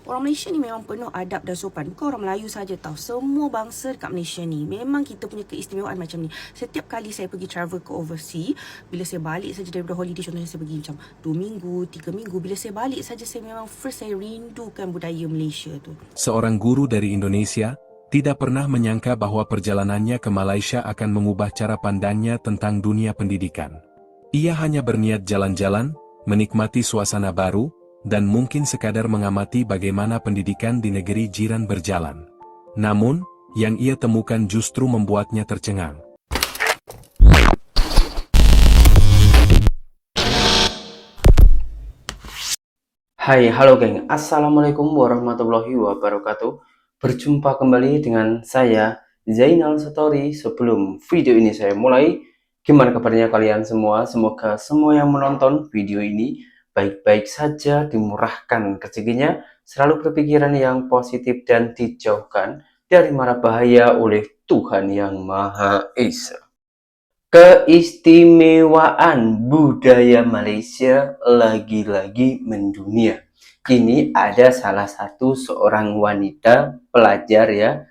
Orang Malaysia ni memang penuh adab dan sopan. Bukan orang Melayu saja tau. Semua bangsa dekat Malaysia ni memang kita punya keistimewaan macam ni. Setiap kali saya pergi travel ke overseas, bila saya balik saja daripada holiday, contohnya saya pergi macam 2 minggu, 3 minggu, bila saya balik saja saya memang first saya rindukan budaya Malaysia tu. Seorang guru dari Indonesia tidak pernah menyangka bahwa perjalanannya ke Malaysia akan mengubah cara pandangnya tentang dunia pendidikan. Ia hanya berniat jalan-jalan, menikmati suasana baru, dan mungkin sekadar mengamati bagaimana pendidikan di negeri jiran berjalan. Namun, yang ia temukan justru membuatnya tercengang. Hai, halo geng. Assalamualaikum warahmatullahi wabarakatuh. Berjumpa kembali dengan saya, Zainal Satori. Sebelum video ini saya mulai, gimana kabarnya kalian semua? Semoga semua yang menonton video ini baik-baik saja, dimurahkan rezekinya, selalu berpikiran yang positif dan dijauhkan dari mara bahaya oleh Tuhan Yang Maha Esa. Keistimewaan budaya Malaysia lagi-lagi mendunia. Ini ada salah satu seorang wanita pelajar ya,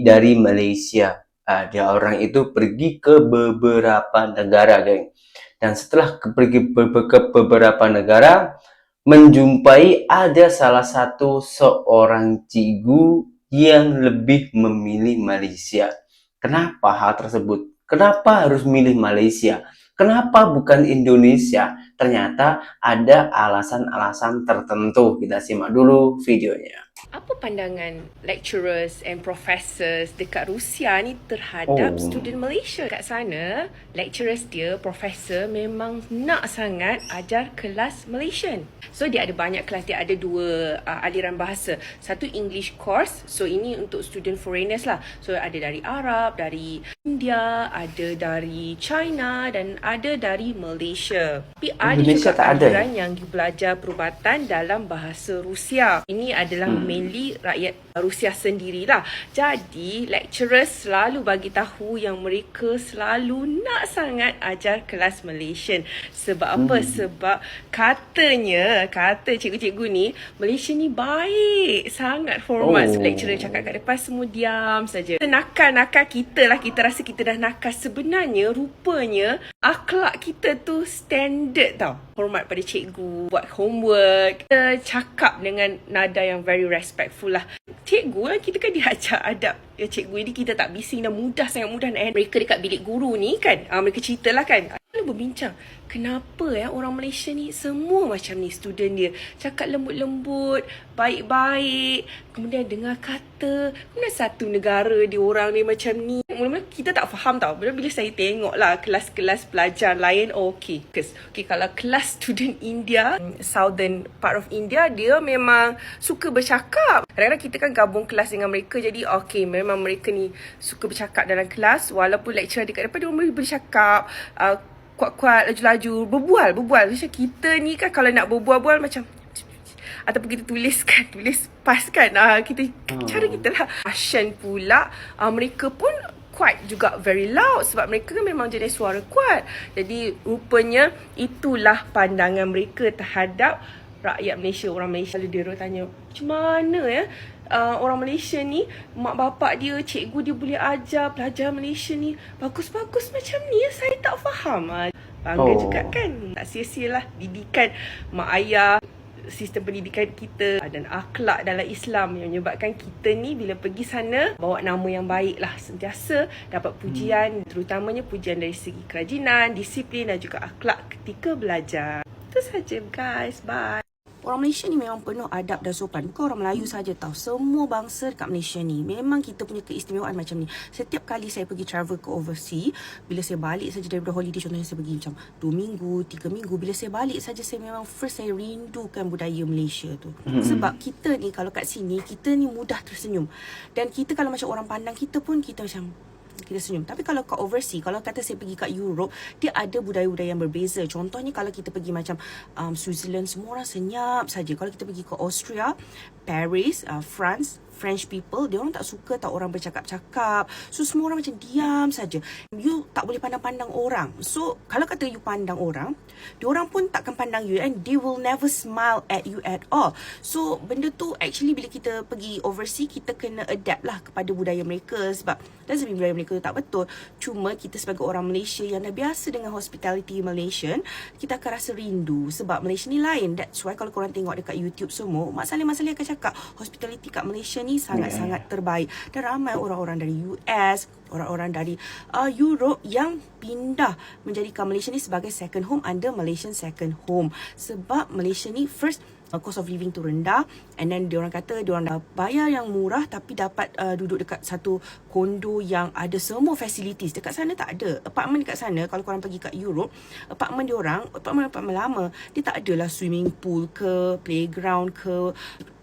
dari Malaysia. Dia orang itu pergi ke beberapa negara, geng. Dan setelah pergi ke beberapa negara, menjumpai ada salah satu seorang cikgu yang lebih memilih Malaysia. Kenapa hal tersebut? Kenapa harus milih Malaysia? Kenapa bukan Indonesia? Ternyata ada alasan-alasan tertentu. Kita simak dulu videonya. Apa pandangan lecturers and professors dekat Rusia ni terhadap student Malaysia? Kat sana, lecturers dia, professor memang nak sangat ajar kelas Malaysian. So dia ada banyak kelas, dia ada dua aliran bahasa. Satu English course, so ini untuk student foreigners lah. So ada dari Arab, dari India, ada dari China dan ada dari Malaysia. Tapi ada Indonesia juga tak ada aliran yang belajar perubatan dalam bahasa Rusia. Ini adalah mainly rakyat Rusia sendirilah. Jadi lecturers selalu bagi tahu yang mereka selalu nak sangat ajar kelas Malaysian. Sebab apa? Sebab kata cikgu-cikgu ni, Malaysia ni baik, sangat hormat. Lecturer cakap kat depan semua diam saja. Nakal-nakal kita lah, kita rasa kita dah nakal. Sebenarnya rupanya akhlak kita tu standard tau. Hormat pada cikgu, buat homework, kita cakap dengan nada yang very respectful lah. Cikgu lah, kita kan diajar adab ya cikgu, jadi kita tak bising dan sangat mudah nak mereka dekat bilik guru ni kan. Mereka ceritalah kan. Lalu berbincang, kenapa orang Malaysia ni semua macam ni, student dia cakap lembut-lembut, baik-baik, kemudian dengar kata, kemudian satu negara dia orang ni macam ni. Mula-mula kita tak faham tau. Bila saya tengok lah kelas-kelas pelajar lain, okay, kalau kelas student India, southern part of India, dia memang suka bercakap. Kadang-kadang kita kan gabung kelas dengan mereka, jadi okay, memang mereka ni suka bercakap dalam kelas. Walaupun lecturer dekat depan, dia boleh bercakap kuat-kuat, laju-laju, berbual. Macam kita ni kan kalau nak berbual-bual macam, ataupun kita tulis pas kan, cara kita lah. Asian pula, mereka pun quite juga very loud sebab mereka kan memang jenis suara kuat. Jadi rupanya itulah pandangan mereka terhadap rakyat Malaysia, orang Malaysia. Lalu dia tanya, macam mana orang Malaysia ni, mak bapak dia, cikgu dia boleh ajar pelajar Malaysia ni bagus-bagus macam ni, saya tak faham. Bangga juga kan. Tak sia-sialah didikan mak ayah, sistem pendidikan kita dan akhlak dalam Islam yang menyebabkan kita ni bila pergi sana bawa nama yang baik lah, sentiasa dapat pujian, terutamanya pujian dari segi kerajinan, disiplin dan juga akhlak ketika belajar. Itu saja guys, bye. Orang Malaysia ni memang penuh adab dan sopan. Bukan orang Melayu saja tau. Semua bangsa dekat Malaysia ni memang kita punya keistimewaan macam ni. Setiap kali saya pergi travel ke overseas, bila saya balik saja daripada holiday, contohnya saya pergi macam 2 minggu, 3 minggu, bila saya balik saja saya memang first saya rindukan budaya Malaysia tu. Sebab kita ni kalau kat sini, kita ni mudah tersenyum. Dan kita kalau macam orang pandang kita pun, kita macam kita senyum. Tapi kalau kat overseas, kalau kata saya pergi kat Europe, dia ada budaya-budaya yang berbeza. Contohnya kalau kita pergi macam Switzerland, semua orang senyap saja. Kalau kita pergi ke Austria, Paris, France, French people, dia orang tak suka tak orang bercakap-cakap. So semua orang macam diam saja. You tak boleh pandang-pandang orang. So kalau kata you pandang orang, dia orang pun takkan pandang you, and they will never smile at you at all. So benda tu actually bila kita pergi overseas, kita kena adapt lah kepada budaya mereka. Sebab doesn't mean budaya mereka tu tak betul. Cuma kita sebagai orang Malaysia yang dah biasa dengan hospitality Malaysian, kita akan rasa rindu sebab Malaysia ni lain. That's why kalau korang tengok dekat YouTube semua, Mak Saleh akan cakap hospitality kat Malaysia ni sangat-sangat terbaik. Dan ramai orang-orang dari US, orang-orang dari Europe yang pindah menjadikan Malaysia ni sebagai second home under Malaysian second home. Sebab Malaysia ni first, cost of living tu rendah, and then diorang kata diorang dah bayar yang murah tapi dapat duduk dekat satu kondo yang ada semua facilities. Dekat sana tak ada. Apartment dekat sana, kalau korang pergi kat Europe, apartment diorang, apartment lama, dia tak adalah swimming pool ke, playground ke,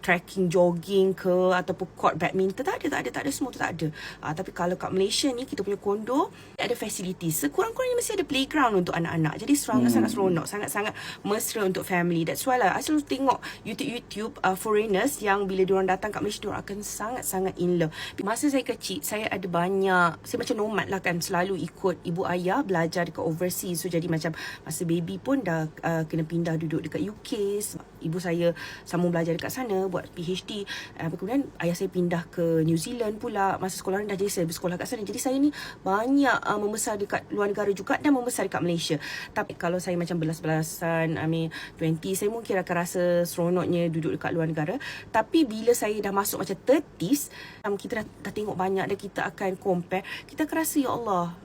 trekking, jogging ke, ataupun court badminton. Tak ada, semua tu tak ada. Tapi kalau kat Malaysia ni, kita punya kondo ada facilities. Sekurang-kurangnya mesti ada playground untuk anak-anak. Jadi sangat seronok, sangat-sangat mesra untuk family. That's why lah, I selalu tengok YouTube foreigners yang bila diorang datang kat Malaysia, diorang akan sangat-sangat in love. Masa saya kecil, saya ada banyak, saya macam nomad lah kan, selalu ikut ibu ayah belajar dekat overseas. So jadi macam masa baby pun dah kena pindah duduk dekat UK. Ibu saya sambung belajar dekat sana buat PhD. Kemudian ayah saya pindah ke New Zealand pula masa sekolah rendah, jadi saya bersekolah kat sana. Jadi saya ni banyak membesar dekat luar negara juga dan membesar dekat Malaysia. Tapi kalau saya macam belas-belasan, 20, saya mungkin akan rasa seronoknya duduk dekat luar negara. Tapi bila saya dah masuk macam 30s, kita dah tengok banyak dan kita akan compare, kita akan rasa ya Allah,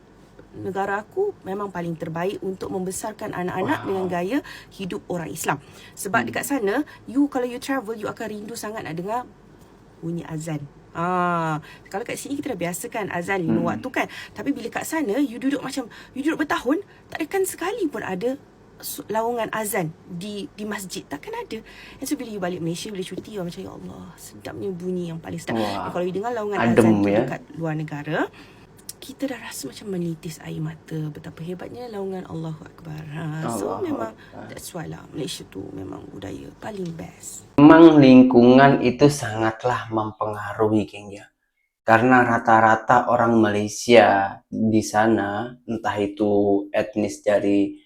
negara aku memang paling terbaik untuk membesarkan anak-anak dengan gaya hidup orang Islam. Sebab dekat sana, kalau you travel, you akan rindu sangat nak dengar bunyi azan. Kalau kat sini kita dah biasa kan azan 5 waktu kan. Tapi bila kat sana, you duduk bertahun, tak akan sekali pun ada lawungan azan di masjid. Takkan ada. And so bila you balik Malaysia, bila cuti, you macam ya Allah, sedapnya bunyi yang paling sedap. Dan kalau you dengar lawungan azan tu dekat luar negara, kita dah rasa macam menitis air mata. Betapa hebatnya laungan Allahu Akbar. So memang that's why lah, Malaysia tu memang budaya paling best. Memang lingkungan itu sangatlah mempengaruhi, geng ya. Karena rata-rata orang Malaysia di sana, entah itu etnis dari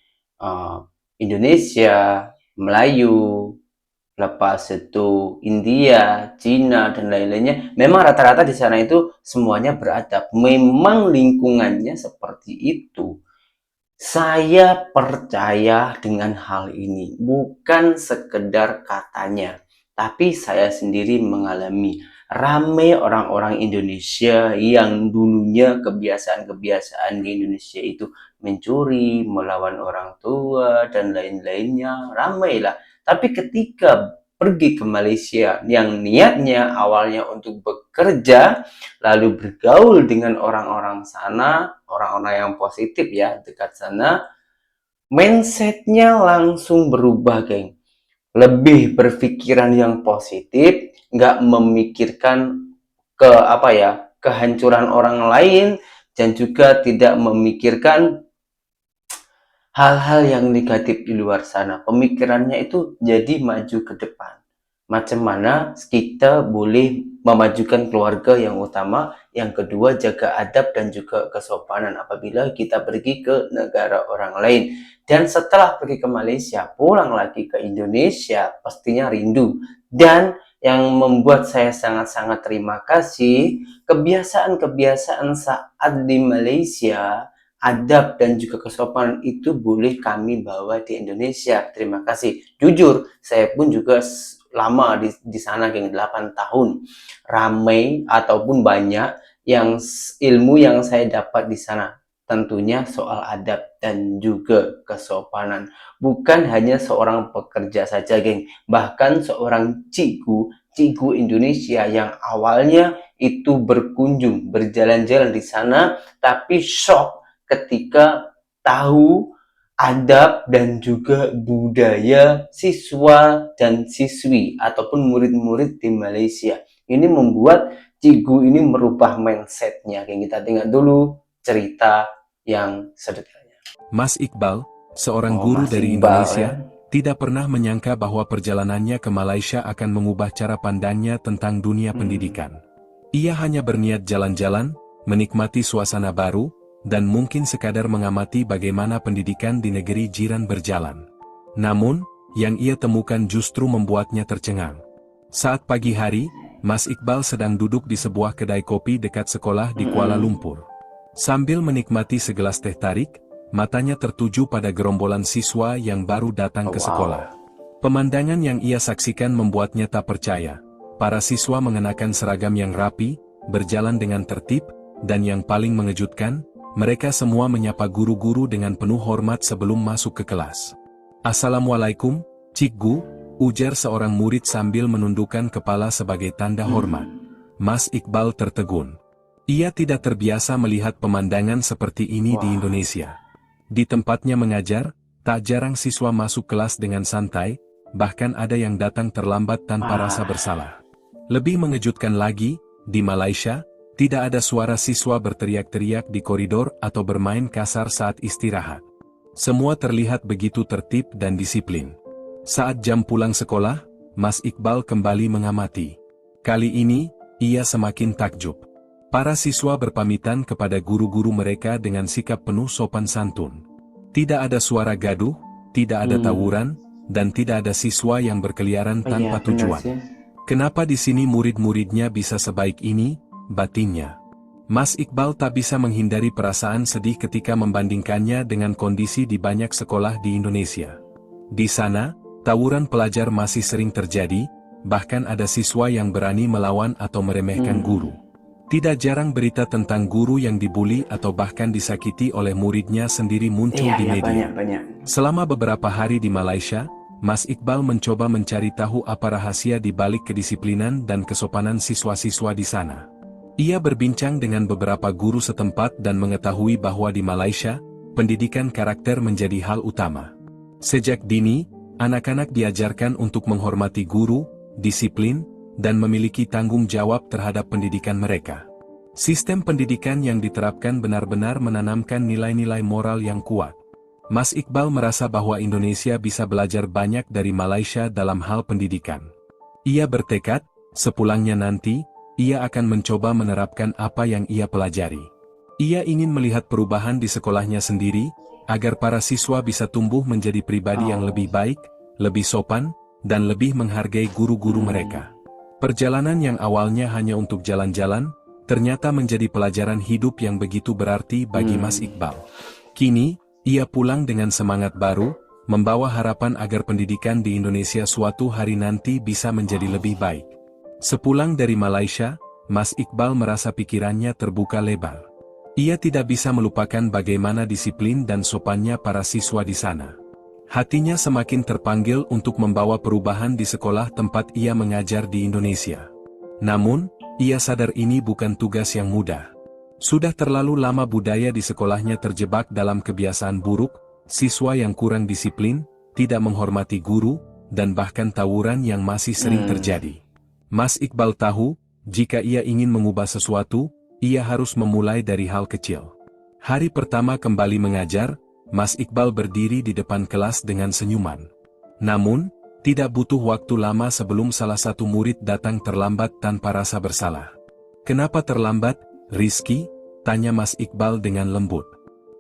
Indonesia, Melayu, lepas itu India, Cina, dan lain-lainnya, memang rata-rata di sana itu semuanya beradab. Memang lingkungannya seperti itu. Saya percaya dengan hal ini, bukan sekedar katanya, tapi saya sendiri mengalami. Ramai orang-orang Indonesia yang dulunya kebiasaan-kebiasaan di Indonesia itu mencuri, melawan orang tua, dan lain-lainnya. Ramailah. Tapi ketika pergi ke Malaysia yang niatnya awalnya untuk bekerja, lalu bergaul dengan orang-orang sana, orang-orang yang positif ya dekat sana, mindsetnya langsung berubah, geng. Lebih berpikiran yang positif, nggak memikirkan kehancuran orang lain, dan juga tidak memikirkan hal-hal yang negatif di luar sana. Pemikirannya itu jadi maju ke depan. Macam mana kita boleh memajukan keluarga yang utama, yang kedua jaga adab dan juga kesopanan apabila kita pergi ke negara orang lain. Dan setelah pergi ke Malaysia, pulang lagi ke Indonesia, pastinya rindu. Dan yang membuat saya sangat-sangat terima kasih, kebiasaan-kebiasaan saat di Malaysia, adab dan juga kesopanan itu boleh kami bawa di Indonesia. Terima kasih. Jujur, saya pun juga lama di sana, geng, 8 tahun. Ramai ataupun banyak yang ilmu yang saya dapat di sana. Tentunya soal adab dan juga kesopanan. Bukan hanya seorang pekerja saja, geng. Bahkan seorang cikgu Indonesia yang awalnya itu berkunjung, berjalan-jalan di sana, tapi shock ketika tahu adab dan juga budaya siswa dan siswi ataupun murid-murid di Malaysia. Ini membuat cikgu ini merubah mindsetnya. Kita tengok dulu cerita yang sederhana. Mas Iqbal, seorang Oh, guru Mas dari Iqbal, Indonesia, ya. tidak pernah menyangka bahwa perjalanannya ke Malaysia akan mengubah cara pandangnya tentang dunia pendidikan. Ia hanya berniat jalan-jalan, menikmati suasana baru, dan mungkin sekadar mengamati bagaimana pendidikan di negeri jiran berjalan. Namun, yang ia temukan justru membuatnya tercengang. Saat pagi hari, Mas Iqbal sedang duduk di sebuah kedai kopi dekat sekolah di Kuala Lumpur. Sambil menikmati segelas teh tarik, matanya tertuju pada gerombolan siswa yang baru datang ke sekolah. Pemandangan yang ia saksikan membuatnya tak percaya. Para siswa mengenakan seragam yang rapi, berjalan dengan tertib, dan yang paling mengejutkan, mereka semua menyapa guru-guru dengan penuh hormat sebelum masuk ke kelas. "Assalamualaikum, Cikgu," ujar seorang murid sambil menundukkan kepala sebagai tanda hormat. Mas Iqbal tertegun. Ia tidak terbiasa melihat pemandangan seperti ini di Indonesia. Di tempatnya mengajar, tak jarang siswa masuk kelas dengan santai, bahkan ada yang datang terlambat tanpa rasa bersalah. Lebih mengejutkan lagi, di Malaysia, tidak ada suara siswa berteriak-teriak di koridor atau bermain kasar saat istirahat. Semua terlihat begitu tertib dan disiplin. Saat jam pulang sekolah, Mas Iqbal kembali mengamati. Kali ini, ia semakin takjub. Para siswa berpamitan kepada guru-guru mereka dengan sikap penuh sopan santun. Tidak ada suara gaduh, tidak ada tawuran, dan tidak ada siswa yang berkeliaran tanpa tujuan. Kenapa di sini murid-muridnya bisa sebaik ini, batinnya. Mas Iqbal tak bisa menghindari perasaan sedih ketika membandingkannya dengan kondisi di banyak sekolah di Indonesia. Di sana, tawuran pelajar masih sering terjadi, bahkan ada siswa yang berani melawan atau meremehkan guru. Tidak jarang berita tentang guru yang dibuli atau bahkan disakiti oleh muridnya sendiri muncul di media. Selama beberapa hari di Malaysia, Mas Iqbal mencoba mencari tahu apa rahasia di balik kedisiplinan dan kesopanan siswa-siswa di sana. Ia berbincang dengan beberapa guru setempat dan mengetahui bahwa di Malaysia, pendidikan karakter menjadi hal utama. Sejak dini, anak-anak diajarkan untuk menghormati guru, disiplin, dan memiliki tanggung jawab terhadap pendidikan mereka. Sistem pendidikan yang diterapkan benar-benar menanamkan nilai-nilai moral yang kuat. Mas Iqbal merasa bahwa Indonesia bisa belajar banyak dari Malaysia dalam hal pendidikan. Ia bertekad, sepulangnya nanti, ia akan mencoba menerapkan apa yang ia pelajari. Ia ingin melihat perubahan di sekolahnya sendiri, agar para siswa bisa tumbuh menjadi pribadi yang lebih baik, lebih sopan, dan lebih menghargai guru-guru mereka. Perjalanan yang awalnya hanya untuk jalan-jalan, ternyata menjadi pelajaran hidup yang begitu berarti bagi Mas Iqbal. Kini, ia pulang dengan semangat baru, membawa harapan agar pendidikan di Indonesia suatu hari nanti bisa menjadi lebih baik. Sepulang dari Malaysia, Mas Iqbal merasa pikirannya terbuka lebar. Ia tidak bisa melupakan bagaimana disiplin dan sopannya para siswa di sana. Hatinya semakin terpanggil untuk membawa perubahan di sekolah tempat ia mengajar di Indonesia. Namun, ia sadar ini bukan tugas yang mudah. Sudah terlalu lama budaya di sekolahnya terjebak dalam kebiasaan buruk, siswa yang kurang disiplin, tidak menghormati guru, dan bahkan tawuran yang masih sering terjadi. Mas Iqbal tahu, jika ia ingin mengubah sesuatu, ia harus memulai dari hal kecil. Hari pertama kembali mengajar, Mas Iqbal berdiri di depan kelas dengan senyuman. Namun, tidak butuh waktu lama sebelum salah satu murid datang terlambat tanpa rasa bersalah. "Kenapa terlambat, Rizky?" tanya Mas Iqbal dengan lembut.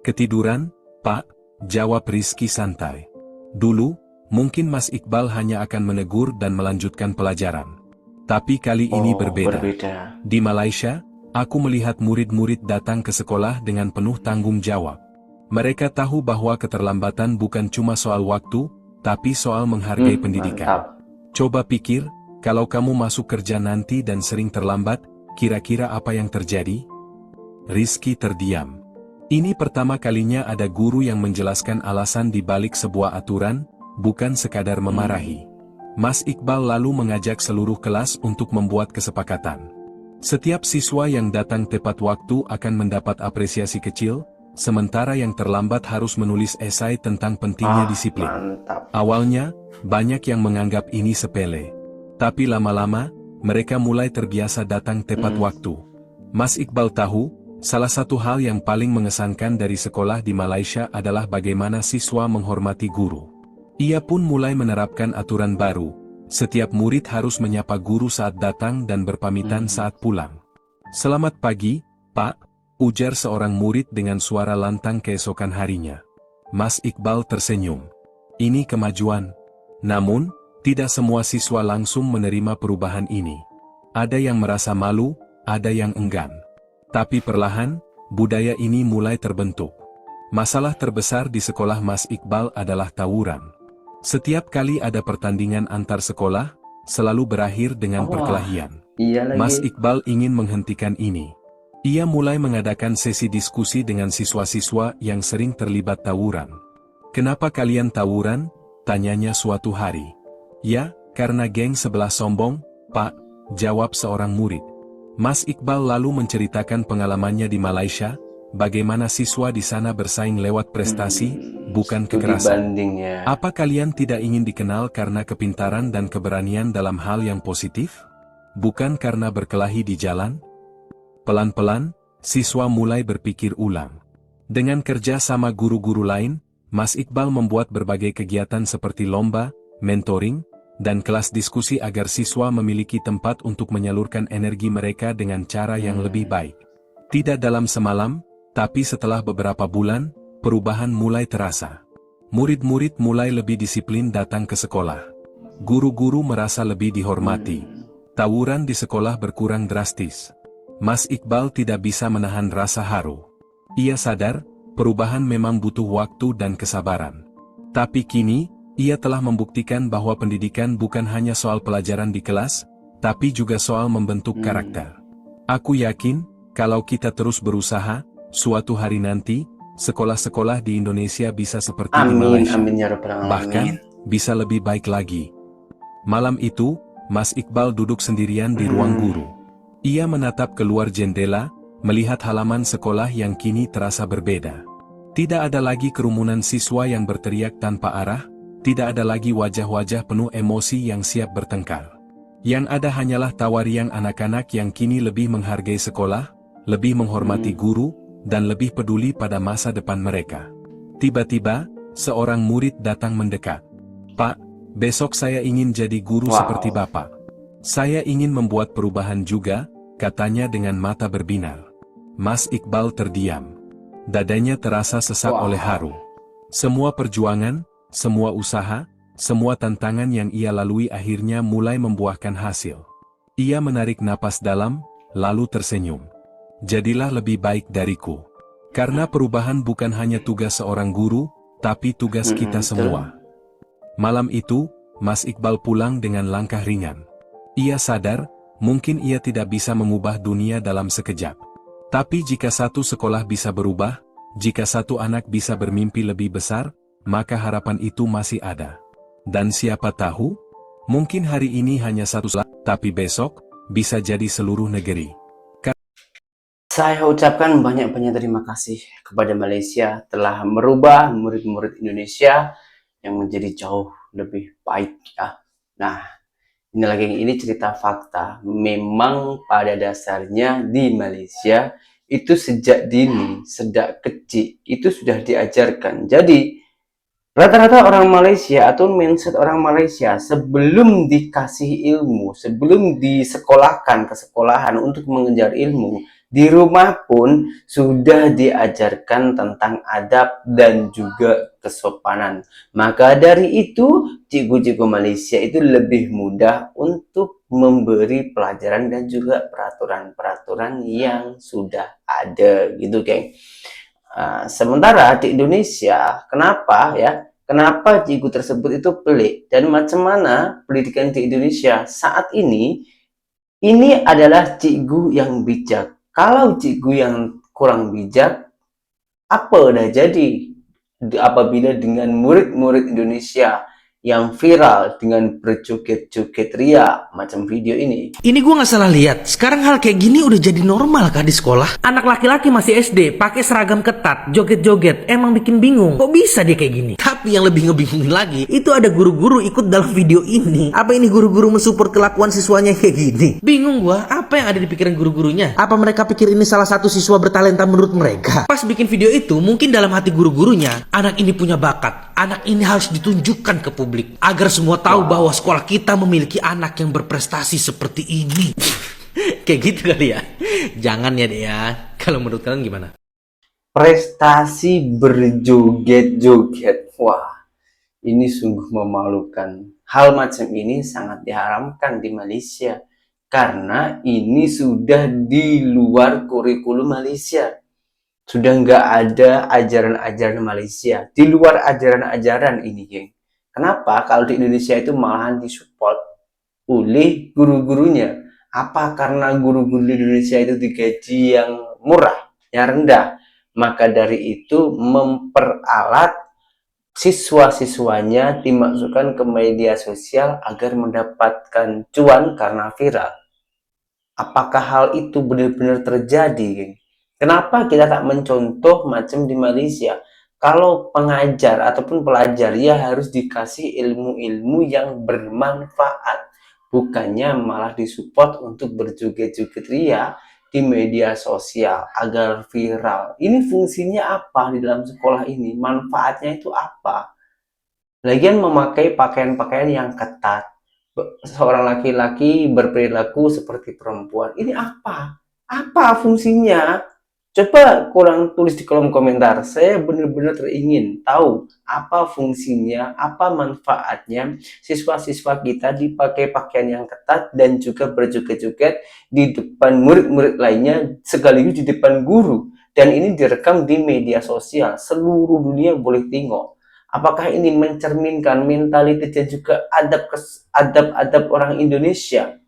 "Ketiduran, Pak," jawab Rizky santai. Dulu, mungkin Mas Iqbal hanya akan menegur dan melanjutkan pelajaran. Tapi kali ini berbeda. Di Malaysia, aku melihat murid-murid datang ke sekolah dengan penuh tanggung jawab. Mereka tahu bahwa keterlambatan bukan cuma soal waktu, tapi soal menghargai pendidikan. Coba pikir, kalau kamu masuk kerja nanti dan sering terlambat, kira-kira apa yang terjadi? Rizky terdiam. Ini pertama kalinya ada guru yang menjelaskan alasan di balik sebuah aturan, bukan sekadar memarahi. Mas Iqbal lalu mengajak seluruh kelas untuk membuat kesepakatan. Setiap siswa yang datang tepat waktu akan mendapat apresiasi kecil, sementara yang terlambat harus menulis esai tentang pentingnya disiplin. Mantap. Awalnya, banyak yang menganggap ini sepele. Tapi lama-lama, mereka mulai terbiasa datang tepat waktu. Mas Iqbal tahu, salah satu hal yang paling mengesankan dari sekolah di Malaysia adalah bagaimana siswa menghormati guru. Ia pun mulai menerapkan aturan baru. Setiap murid harus menyapa guru saat datang dan berpamitan saat pulang. "Selamat pagi, Pak," ujar seorang murid dengan suara lantang keesokan harinya. Mas Iqbal tersenyum. Ini kemajuan. Namun, tidak semua siswa langsung menerima perubahan ini. Ada yang merasa malu, ada yang enggan. Tapi perlahan, budaya ini mulai terbentuk. Masalah terbesar di sekolah Mas Iqbal adalah tawuran. Setiap kali ada pertandingan antar sekolah, selalu berakhir dengan perkelahian. Iya lagi. Mas Iqbal ingin menghentikan ini. Ia mulai mengadakan sesi diskusi dengan siswa-siswa yang sering terlibat tawuran. "Kenapa kalian tawuran?" tanyanya suatu hari. "Ya, karena geng sebelah sombong, Pak," jawab seorang murid. Mas Iqbal lalu menceritakan pengalamannya di Malaysia, bagaimana siswa di sana bersaing lewat prestasi, bukan kekerasan. Bandingnya. "Apa kalian tidak ingin dikenal karena kepintaran dan keberanian dalam hal yang positif? Bukan karena berkelahi di jalan?" Pelan-pelan, siswa mulai berpikir ulang. Dengan kerja sama guru-guru lain, Mas Iqbal membuat berbagai kegiatan seperti lomba, mentoring, dan kelas diskusi agar siswa memiliki tempat untuk menyalurkan energi mereka dengan cara yang lebih baik. Tidak dalam semalam, tapi setelah beberapa bulan, perubahan mulai terasa. Murid-murid mulai lebih disiplin datang ke sekolah. Guru-guru merasa lebih dihormati. Tawuran di sekolah berkurang drastis. Mas Iqbal tidak bisa menahan rasa haru. Ia sadar, perubahan memang butuh waktu dan kesabaran. Tapi kini, ia telah membuktikan bahwa pendidikan bukan hanya soal pelajaran di kelas, tapi juga soal membentuk karakter. "Aku yakin, kalau kita terus berusaha, suatu hari nanti, sekolah-sekolah di Indonesia bisa seperti di Malaysia. Amin ya rabbal alamin. Bahkan, bisa lebih baik lagi." Malam itu, Mas Iqbal duduk sendirian di ruang guru. Ia menatap keluar jendela, melihat halaman sekolah yang kini terasa berbeda. Tidak ada lagi kerumunan siswa yang berteriak tanpa arah, tidak ada lagi wajah-wajah penuh emosi yang siap bertengkar. Yang ada hanyalah tawa riang anak-anak yang kini lebih menghargai sekolah, lebih menghormati guru, dan lebih peduli pada masa depan mereka. Tiba-tiba, seorang murid datang mendekat. "Pak, besok saya ingin jadi guru seperti Bapak. Saya ingin membuat perubahan juga," katanya dengan mata berbinar. Mas Iqbal terdiam. Dadanya terasa sesak oleh haru. Semua perjuangan, semua usaha, semua tantangan yang ia lalui akhirnya mulai membuahkan hasil. Ia menarik napas dalam, lalu tersenyum. "Jadilah lebih baik dariku. Karena perubahan bukan hanya tugas seorang guru, tapi tugas kita semua." Malam itu, Mas Iqbal pulang dengan langkah ringan. Ia sadar, mungkin ia tidak bisa mengubah dunia dalam sekejap. Tapi jika satu sekolah bisa berubah, jika satu anak bisa bermimpi lebih besar, maka harapan itu masih ada. Dan siapa tahu, mungkin hari ini hanya satu sekolah, tapi besok, bisa jadi seluruh negeri. Saya ucapkan banyak-banyak terima kasih kepada Malaysia telah merubah murid-murid Indonesia yang menjadi jauh lebih baik ya. Nah, ini cerita fakta. Memang pada dasarnya di Malaysia itu sejak dini, sejak kecil itu sudah diajarkan. Jadi rata-rata orang Malaysia atau mindset orang Malaysia sebelum dikasih ilmu, sebelum disekolahkan ke sekolahan untuk mengejar ilmu, di rumah pun sudah diajarkan tentang adab dan juga kesopanan. Maka dari itu, cikgu-cikgu Malaysia itu lebih mudah untuk memberi pelajaran dan juga peraturan-peraturan yang sudah ada gitu, geng. Sementara di Indonesia, kenapa cikgu tersebut itu pelik dan macam mana pendidikan di Indonesia saat ini adalah cikgu yang bijak. Kalau cikgu yang kurang bijak, apa dah jadi apabila dengan murid-murid Indonesia yang viral dengan berjoget-joget ria macam video ini? Ini gue nggak salah lihat. Sekarang hal kayak gini udah jadi normal kah di sekolah? Anak laki-laki masih SD pakai seragam ketat, joget-joget, emang bikin bingung. Kok bisa dia kayak gini? Tapi yang lebih ngebingungin lagi, itu ada guru-guru ikut dalam video ini. Apa ini guru-guru mensupport kelakuan siswanya kayak gini? Bingung gue, apa Apa yang ada di pikiran guru-gurunya? Apa mereka pikir ini salah satu siswa bertalenta menurut mereka? Pas bikin video itu, mungkin dalam hati guru-gurunya, anak ini punya bakat. Anak ini harus ditunjukkan ke publik. Agar semua tahu bahwa sekolah kita memiliki anak yang berprestasi seperti ini. Kayak gitu kali ya. Jangan ya deh ya. Kalau menurut kalian gimana? Prestasi berjoget-joget. Wah, ini sungguh memalukan. Hal macam ini sangat diharamkan di Malaysia. Karena ini sudah di luar kurikulum Malaysia. Sudah nggak ada ajaran-ajaran Malaysia. Di luar ajaran-ajaran ini, geng. Kenapa? Kalau di Indonesia itu malahan disupport oleh guru-gurunya. Apa karena guru-guru di Indonesia itu digaji yang murah, yang rendah? Maka dari itu memperalat siswa-siswanya dimasukkan ke media sosial agar mendapatkan cuan karena viral. Apakah hal itu benar-benar terjadi, geng? Kenapa kita tak mencontoh macam di Malaysia? Kalau pengajar ataupun pelajar, ya harus dikasih ilmu-ilmu yang bermanfaat. Bukannya malah disupport untuk berjoget-joget ria di media sosial agar viral. Ini fungsinya apa di dalam sekolah ini? Manfaatnya itu apa? Lagian memakai pakaian-pakaian yang ketat. Seorang laki-laki berperilaku seperti perempuan. Ini apa? Apa fungsinya? Coba kurang tulis di kolom komentar. Saya benar-benar teringin tahu apa fungsinya, apa manfaatnya siswa-siswa kita dipakai pakaian yang ketat dan juga berjoget-joget di depan murid-murid lainnya sekaligus di depan guru. Dan ini direkam di media sosial. Seluruh dunia boleh tengok. Apakah ini mencerminkan mentalitas dan juga adab-adab orang Indonesia?